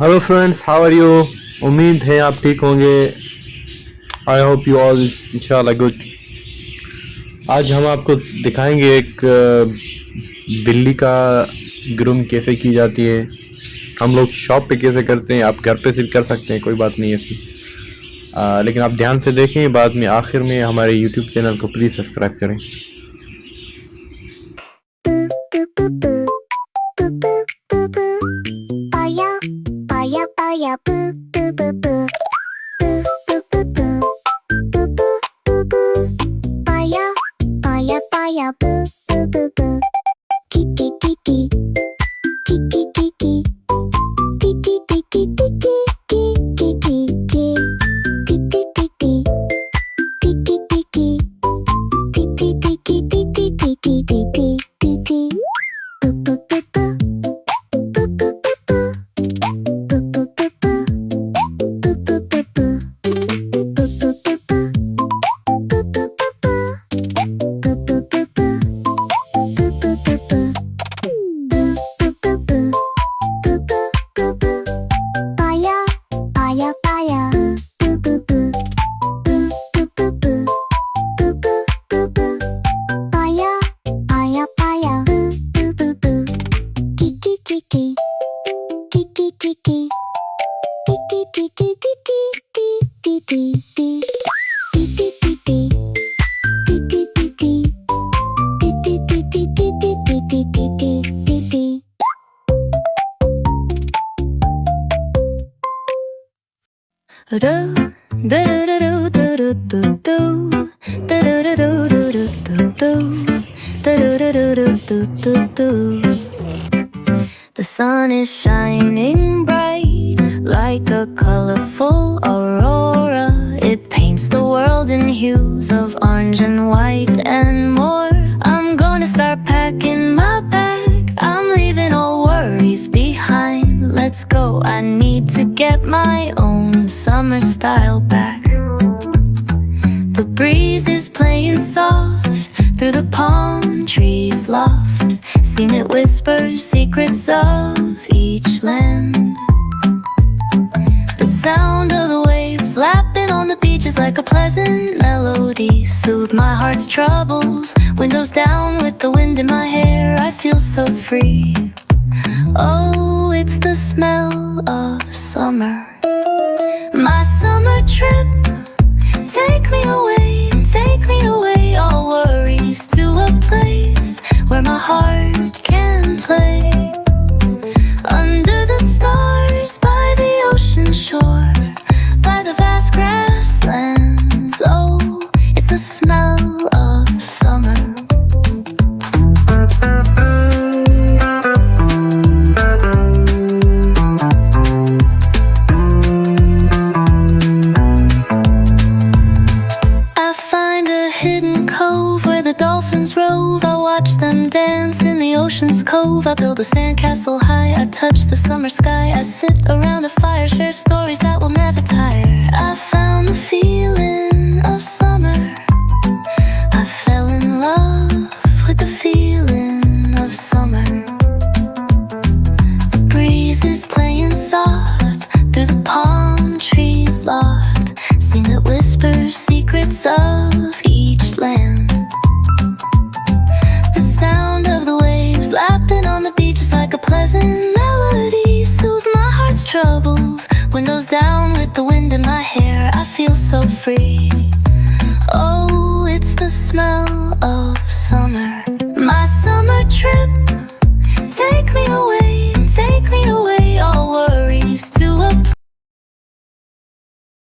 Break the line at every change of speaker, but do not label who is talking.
Hello friends, how are you. उम्मीद है आप ठीक होंगे। आई होप यू ऑल इंशाल्लाह गुड। आज हम आपको दिखाएंगे एक बिल्ली का ग्रूम कैसे की जाती है। हम लोग शॉप पे कैसे करते हैं, आप घर पे फिर कर सकते हैं, कोई बात नहीं ऐसी। लेकिन आप ध्यान से देखें, बाद में आखिर में हमारे यूट्यूब चैनल को प्लीज़ सब्सक्राइब करें।
The sun is shining bright like a colorful aurora. It paints the world in hues of orange and white and more. I'm gonna start packing my bag. I'm leaving all worries behind. Let's go, I need to get my own summer style back. The breeze is playing soft through the palm trees loft. Seen it whisper secrets of each land. The sound of the waves lapping on the beach is like a pleasant melody. Soothe my heart's troubles. Windows down with the wind in my hair. I feel so free. Oh, it's the smell of summer. My summer trip. Take me away, all worries, to a place where my heart can play. Under the stars, by the ocean shore, by the vast grasslands. Oh, it's the smell of summer. Dolphins rove, I watch them dance in the ocean's cove. I build a sandcastle high, I touch the summer sky. I sit around a fire, share stories that will never tire. I found the feeling of summer. I fell in love with the feeling of summer. The breeze is playing soft through the palm trees loft. Sing it whispers secrets of each land. Lapping on the beach is like a pleasant melody. Soothe my heart's troubles. Windows down with the wind in my hair. I feel so free. Oh, it's the smell of